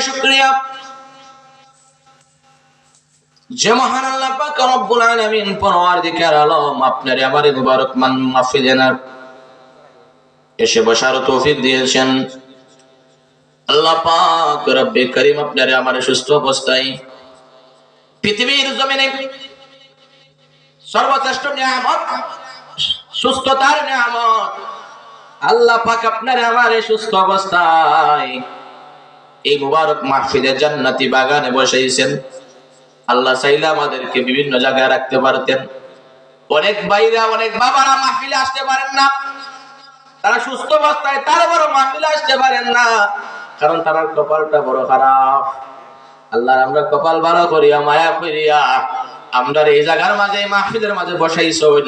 শুকরিয়া যে মহান আল্লাহ পাক রব্বুল আলামিন পরওয়ারদিগার আলম আপনার আমার মুবারক মাহফিলে এসে বসার তৌফিক দিয়েছেন। আল্লাহ পাক রব্বে করিম আপনার আমার সুস্থ অবস্থায় পৃথিবীর জমিনে সর্বশ্রেষ্ঠ নিয়ামত সুস্থতার নিয়ামত আল্লাহ পাক আপনার আমার সুস্থ অবস্থায় এই মুবারক মাহফিলে জান্নাতি বাগানে বসাইছেন। আল্লাহ চাইলে আমাদেরকে বিভিন্ন জায়গায় রাখতে পারতেন। অনেক ভাইরা অনেক বাবারা মাহফিলে আসতে পারেন না, তারা সুস্থ অবস্থায় তারপর মাহফিলে আসতে পারেন না, কারণ তার কপালটা বড় খারাপ। আল্লাহ আমরা কপাল ভালো করিয়া মায়া করিয়া আমরা এই জায়গার মাঝে মাহফিলের মাঝে বসাইছেন।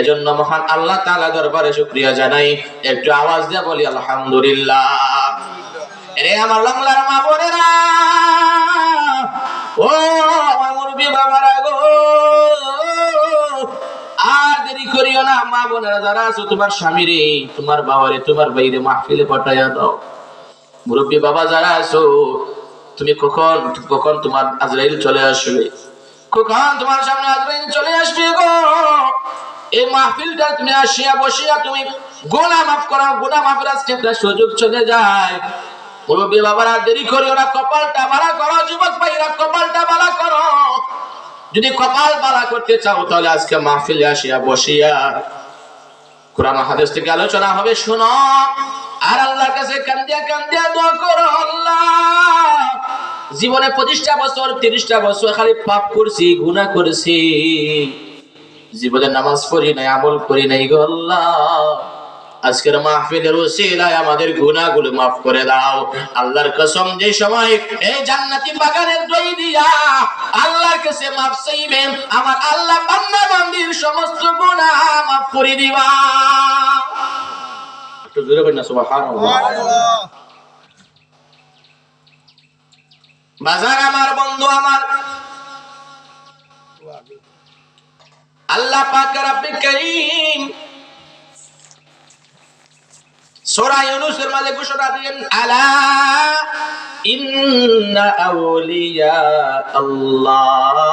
এজন্য মহান আল্লাহ তাআলা দরবারে শুকরিয়া জানাই। একটু আওয়াজ দিয়ে বলি আলহামদুলিল্লাহ। রে আমার বাংলার মা বোনেরা, ও আমার মুরব্বি বাবারা গো, আর দেরি করিও না। মা বোনেরা যারা আছো, তোমার স্বামীরে, তোমার বাবারে, তোমার ভাইরে মাহফিলে পাঠাইয়া দাও। মুরব্বি বাবা যারা আছো, তুমি কখন তোমার আজরাইল চলে আসবে, কখন তোমার সামনে আজরাইল চলে আসবে গো। এই মাহফিলটা তুমি আসিয়া বসিয়া তুমি গুনাহ মাফ করা, গুনাহ মাফের আজকে একটা সুযোগ চলে যায়। মুরব্বি বাবারা দেরি করিও না, কপালটা ভালো করো। যুবক ভাইরা কপালটা ভালো করো। যদি কপাল ভালো করতে চাও তাহলে আজকে মাহফিলে আসিয়া বসিয়া কোরআন হাদিস থেকে আলোচনা হবে, শোনো আর আল্লাহর কাছে কান্দিয়া কান্দিয়া দোয়া করো। আল্লাহ, জীবনে 25টা বছর 30টা বছর খালি পাপ করছি, গুনাহ করেছি, জীবনে নামাজ পড়ি নাই, আমল করি নাই গো আল্লাহ। আজকের মাহফিলের ওসিলায় আমাদের গুনাহগুলো মাফ করে দাও। আল্লাহর কসম, যে সময় এই জান্নাতি বাগানের দই দিয়া আল্লাহর কাছে মাফ চাইবেন, আমার আল্লাহ বান্দা বান্দির সমস্ত গুনাহ মাফ করে দিবা। একটু জোরে বলেন না সুবহানাল্লাহ। বাজার আমার, বন্ধু আমার, আল্লাহ পাক রব্বুল কারীম সূরা ইউনূসের মাঝে ঘোষণা দিলেন, আলা ইন্না আউলিয়া আল্লাহ,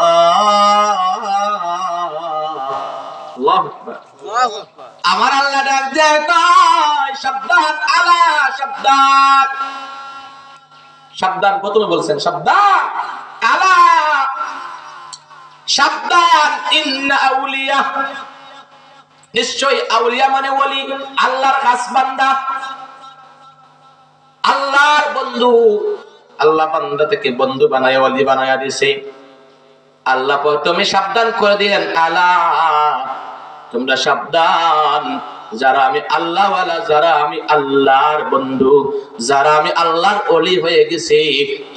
আল্লাহু আকবার, আল্লাহু আকবার। আমার আল্লাহ ডাক দেয় কয় সাবধান, আলা সাবধান, সাবধান। প্রথমে বলছেন সাবধান, আলা সাবধান, ইন্না আউলিয়া, নিশ্চয় আউলিয়া মানে ওলি, আল্লাহর খাস বান্দা, আল্লাহর বন্ধু। আল্লাহ বান্দা থেকে বন্ধু বানায় ওলি বানায়া দিয়েছে। আল্লাহ প্রথমে সাবধান করে দিলেন, আলা তোমরা সাবধান, যারা আমি আল্লাহ ওয়ালা, যারা আমি আল্লাহর বন্ধু, যারা আমি আল্লাহর ওলি হয়ে গেছি,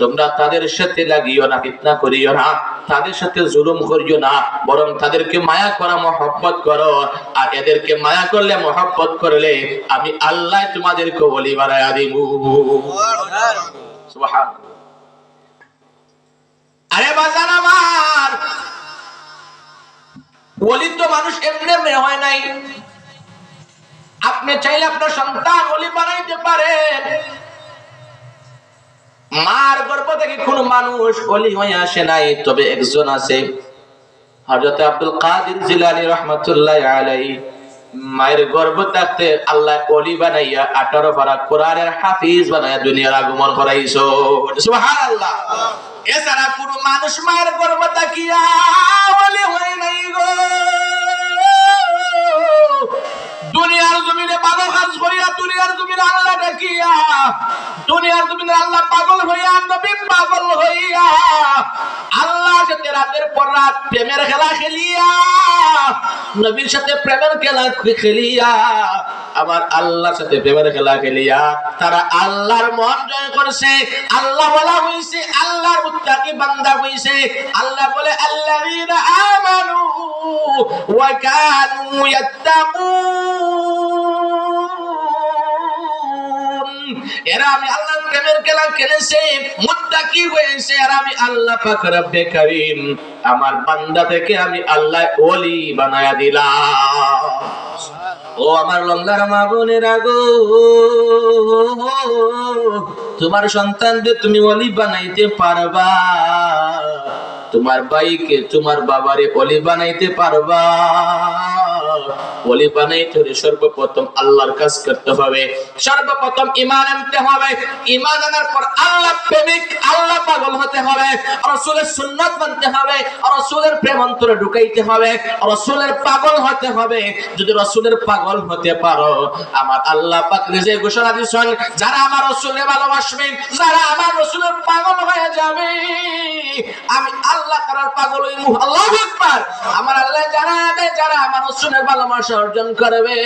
তোমরা তাদের সাথে লাগিও না, ফিতনা করিও না, তাদের সাথে জুলুম করিও না, বরং তাদেরকে মায়া করা, মহব্বত করো। আর এদেরকে মায়া করলে, মহব্বত করলে আমি আল্লাহ তোমাদেরকে ওলি বানায়া দিব। সুবহানাল্লাহ। আরে বাজান আমার, ওলি তো মানুষ এমনি এমনি হয় নাই। আপনি চাইলে আপনার সন্তান ওলি বানাইতে পারেন। মার গর্ভ থেকে কোন মানুষ ওলি হয়ে আসে নাই, তবে একজন আছে, হযরত আব্দুল কাদের জিলানী রাহমাতুল্লাহি আলাইহি। মায়ের গর্ভ থাকতে আল্লাহ ওলি বানাইয়া 18 পারা কোরআনের হাফিজ বানাইয়া দুনিয়ার আগমন করাইছো। সুবহানাল্লাহ। এছাড়া কোন মানুষ মায়ের গর্ভ থাকিয়া ওলি হয় নাই গো। দুনিয়ার জমিনে ভালো কাজ করিয়া, দুনিয়ার জমিনে আল্লাহ ডাকিয়া, দুনিয়ার জমিনে আল্লাহ পাগল হইয়া, নবী পাগল হইয়া, আল্লাহর সাথে রাতের পর রাত প্রেমের খেলা খেলিয়া, নবীর সাথে প্রেমের খেলা খেলিয়া, আমার আল্লাহর সাথে প্রেমের খেলা খেলিয়া তারা আল্লাহর মন জয় করছে, আল্লাহ ওয়ালা হইছে, আল্লাহর মুত্তাকি বান্দা হইছে। আল্লাহ বলে, আল্লাযীনা আমানু ওয়া কানু ইয়াত্তাকুন, এরা আমি আল্লাহর প্রেমের খেলা খেলেছে, মুত্তাকি হয়েছে। আর আমি আল্লাহ পাক রব্বে কারীম আমার বান্দা থেকে আমি আল্লাহ ওলি বানায়া দিলাম। ও আমার লঙ্গার মা বোনেরা গো, তোমার সন্তানদের তুমি ওলি বানাইতে পারবা, তোমার ভাইকে তোমার বাবারে ওলি বানাইতে পারবা। ওলি বানাইতে হলে সর্বপ্রথম আল্লাহর কাজ করতে হবে, সর্বপ্রথম ঈমান আনতে হবে, ঈমান আনার পর আল্লাহ প্রেমিক, আল্লাহ পাগল হতে হবে, রাসূলের সুন্নাত মানতে হবে, রাসূলের প্রেম অন্তরে ঢুকাইতে হবে, রাসূলের পাগল হতে হবে। যদি রাসূলের পাগল হতে পারো, আমার আল্লাহ পাক নিজে ঘোষণা দিয়েছেন, যারা আমার রাসূলকে ভালোবাসবে, যারা আমার রাসূলের পাগল হয়ে যাবে, আমি আল্লাহ তাআলার পাগল হইব। আল্লাহু আকবার। আমার আল্লাহ জানাবে, যারা আমার রাসূলের ভালোবাসা অর্জন করবে,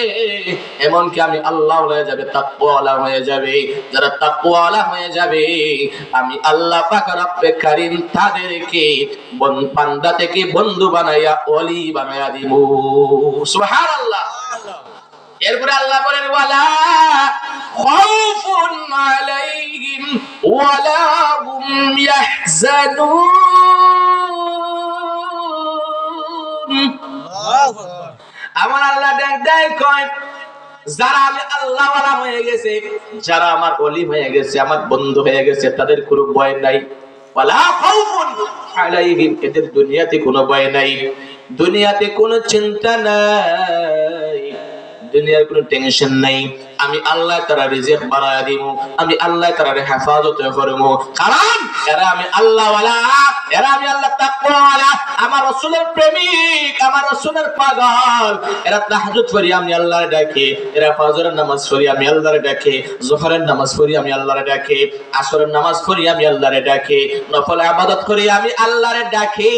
এমনকি আমি আল্লাহ হয়ে যাবে, তাকওয়াওয়ালা হয়ে যাবে। যারা তাকওয়াওয়ালা হয়ে যাবে, আমি আল্লাহ পাক রব্বে কারীম তাদেরকে বান্দা থেকে বন্ধু বানাইয়া ওলি বানাইয়া দিব। সুবহানাল্লাহ। এরপরে আল্লাহ বলেন, ওয়ালা খাউফুন আলাইহিম ওয়ালা হুম ইয়াহজানুন। আমার আল্লাহ দেয় কয়, যারা আমি আল্লাহ ওয়ালা হয়ে গেছে, যারা আমার ওলি হয়ে গেছে, আমার বন্ধু হয়ে গেছে, তাদের কোনো ভয় নাই। ওয়ালা খাউফুন আলাইহিম, এদের দুনিয়াতে কোনো ভয় নাই, দুনিয়াতে কোনো চিন্তা নাই, দুনিয়ার কোনো টেনশন নাই। আমি আল্লাহ তাআলা রিজিক বাড়ায়া দিব, আমি আল্লাহ তাআলার হেফাজত করব, কারণ এরা আমি আল্লাহ ওয়ালা, এরা আমি আল্লাহ তাকওয়া ওয়ালা, আমার রাসূলের প্রেমিক, আমার রাসূলের পাগল। এরা তাহাজ্জুদ পড়ি আমি আল্লাহর ডাকে, এরা ফজরের নামাজ পড়ি আমি আল্লাহর ডাকে, যোহরের নামাজ পড়ি আমি আল্লাহর ডাকে, আসরের নামাজ পড়ি আমি আল্লাহর ডাকে, নফল ইবাদত করি আমি আল্লাহর ডাকে,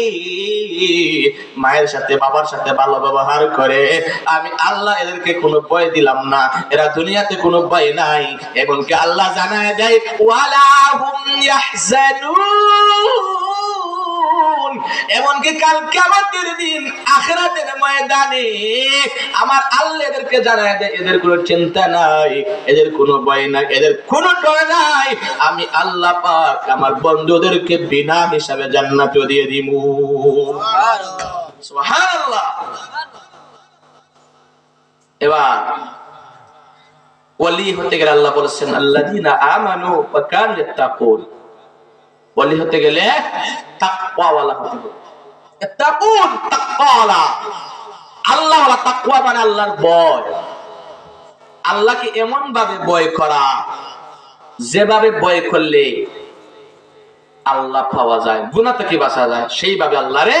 মায়ের সাথে বাবার সাথে ভালো ব্যবহার করে আমি আল্লাহ এদেরকে কোনো ভয় দিলাম না, এরা দুনিয়াতে কোনো ভয় নাই। এমনকি আল্লাহ জানায় দেয়, ওয়ালা হুম ইয়াহজানুন, এমনকি কাল কিয়ামতের দিন আখিরাতের ময়দানে আমার আল্লাহ এদেরকে জানায় দেয়, এদের কোনো চিন্তা নাই, এদের কোনো ভয় নাই, এদের কোনো ডর নাই। আমি আল্লাহ পাক আমার বন্ধুদেরকে বিনা হিসাবে জান্নাত দিয়ে দিব। সুবহানাল্লাহ। এবার ওলি হতে গেলে আল্লাহ বলেছেন, আল্লাযীনা আমানু ওয়া কানু ইয়াত্তাকুন। ওলি হতে গেলে তাকওয়াওয়ালা হতে হবে। ইয়াত্তাকুন, তাকওয়াওয়ালা, আল্লাহওয়ালা। তাকওয়া মানে আল্লাহর ভয়, আল্লাহকে এমন ভাবে ভয় করা যেভাবে ভয় করলে আল্লাহ পাওয়া যায়, গুনাহ থেকে বাঁচা যায়, সেইভাবে আল্লাহরে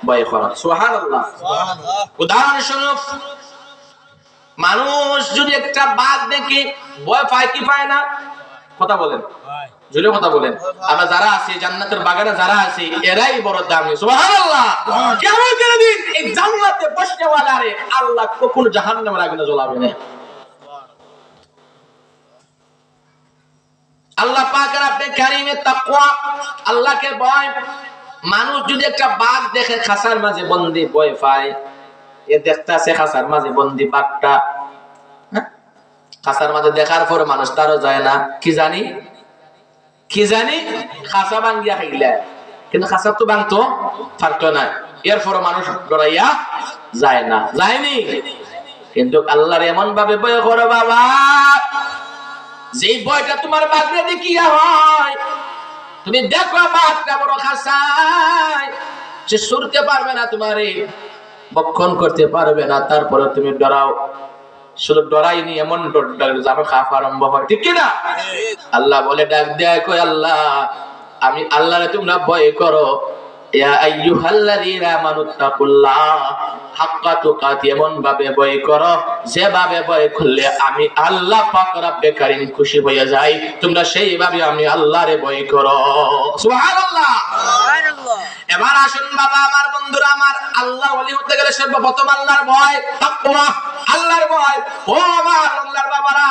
ভয় করা। সুবহানাল্লাহ। উদাহরণস্বরূপ, মানুষ যদি একটা বাঘ দেখে ভয় পায় কি পায় না? কথা বলেন, জোরে কথা বলেন। আমরা যারা আছি জান্নাতের বাগানে যারা আছি, এরাই বড় দামি। সুবহানাল্লাহ। কিয়ামতের দিন এই জান্নাতে বসনেওয়ালারে আল্লাহ কখনো জাহান্নামের আগুনে জ্বলাবে না। আল্লাহ পাক রব্বে কারীমের তাকওয়া, আল্লাহকে ভয়। মানুষ যদি একটা বাঘ দেখে খাঁচার মাঝে বন্দী, ভয় পায়। এ দেখতাছে খাঁচার মাঝে বন্দী বাঘটা, খাঁচার মাঝে দেখার পর মানুষ তারও যায় না, কি জানি খাঁচা ভাঙ্গিয়া খাইলে, কিন্তু খাঁচা তো ভাঙতো পারতো না, এরপর মানুষ ডরাইয়া যায় না, যায়নি। কিন্তু আল্লাহর এমন ভাবে ভয় করো বাবা, যেই ভয়টা তোমার বাঘরে দেখিয়া হয়, তুমি দেখো বাঘটা বড় খাঁচায়, সে সরতে পারবে না, তোমারে বক্ষণ করতে পারবে না, তারপরে তুমি ডরাও। শুধু ডরাইনি, এমন জানো খাফ আরম্ভ হয়, ঠিক কিনা? আল্লাহ বলে ডাক দেয়, কই আল্লাহ, আমি আল্লাহরে তোমরা ভয় করো। ইয়া আইয়ুহাল্লাযীনা আমানুত্তাকুল্লাহ হাক্কা তুকাতি, এমন ভাবে ভয় করো যেভাবে ভয় করলে আমি আল্লাহ পাক রব্বে কারীম খুশি হয়ে যাই। তোমরা সেইভাবে আমি আল্লাহরে ভয় করো। সুবহানাল্লাহ, সুবহানাল্লাহ। এবার আসুন বাবা আমার, বন্ধুরা আমার, আল্লাহ ওলি হতে গেলে সর্বপ্রথম আল্লাহর ভয়, তাকওয়া, আল্লাহর ভয়। ও আমার আল্লাহর বাবারা,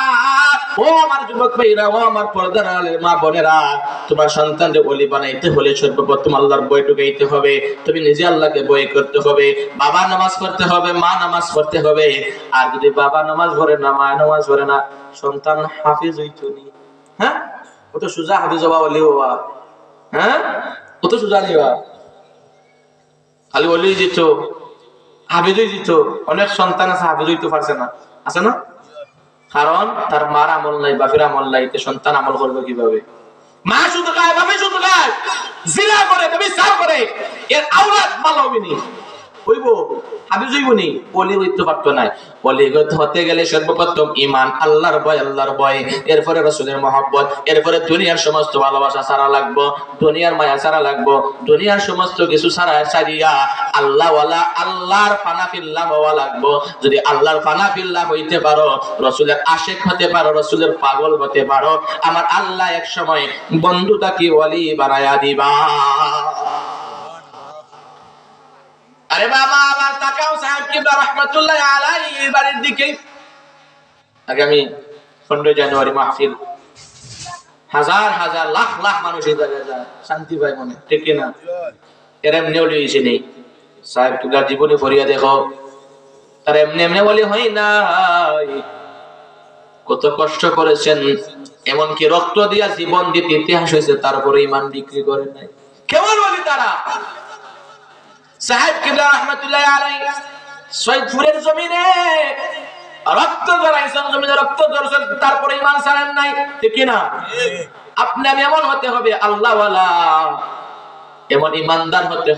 ও আমার যুবক ভাইরা, ও আমার পর্দার আলের মা বোনেরা, তোমার সন্তানদের ওলি বানাইতে হলে সর্বপ্রথম আল্লাহর ভয় ঢুকাইতে হবে। তুমি নিজে আল্লাহকে ভয় করতে হবে, বাবা নামাজ পড়তে হবে, মা নামাজ পড়তে হবে। আর যদি বাবা নামাজ পড়ে না, মা নামাজ পড়ে না, সন্তান হাফেজ হইতো নি? হ্যাঁ, ও তো সুজা হাফেজ হওয়া ওলি হওয়া, হ্যাঁ, ও তো সুজা নিবা, খালি ওলি দিত, হাফেজ হই দিত। অনেক সন্তান আছে হাফেজ হইতে পারছে না, আছে না? কারণ তার মার আমল নাই, বাপের আমল নাই, সন্তান আমল করবে কিভাবে? মা শুধু খায়, বাপে শুধু খায়, জিনা করে, ব্যভিচার করে, এর আওলাদ ভালো হবে নি, হইব হাবিজ হইব নি, ওলি হইতে পারতো না। ওলি হতে গেলে সর্বপ্রথম ঈমান, আল্লাহর ভয়, এরপরে রাসূলের মহব্বত, এরপরে দুনিয়ার সমস্ত ভালোবাসা ছাড়া লাগবো, দুনিয়ার মায়া ছাড়া লাগবো, দুনিয়ার সমস্ত কিছু ছাড়িয়া আল্লাহ ওয়ালা, আল্লাহর ফানা ফিল্লাহ হওয়া লাগবো। যদি আল্লাহর ফানা ফিল্লাহ হইতে পারো, রাসূলের আশিক হতে পারো, রাসূলের পাগল হতে পারো, আমার আল্লাহ এক সময় বন্ধুটাকে ওলি বানায়া দিবা। আরে বাবা, আবার তাকাও সাহেব কিবলা রাহমাতুল্লাহ আলাইহি বাড়ির দিকে। আগামী 15 জানুয়ারি মাহফিল, হাজার হাজার লাখ লাখ মানুষ এই জায়গায় যায়, শান্তি পায় মনে, ঠিক কিনা? এর এমনি ওলি হইছে নেই, সাহেব কিবলার জীবনী পড়িয়া দেখো, তার এমনি এমনি ওলি হয় নাই, কত কষ্ট করেছেন, এমনকি রক্ত দিয়া জীবন দিতে ইতিহাস হয়েছে, তারপরে ঈমান বিক্রি করে নাই। কেমন ওলি তারা? সাহেব কিবলা রাহমাতুল্লাহ আলাইহি সৈয়দপুরের জমিনে রক্ত ঝরাইছেন, জমিনে রক্ত ঝরছে, তারপরে ঈমান ছাড়েন নাই, ঠিক না? আপনি আমি এমন হতে হবে, আল্লাহ ওয়ালা, এমন ঈমানদার হতে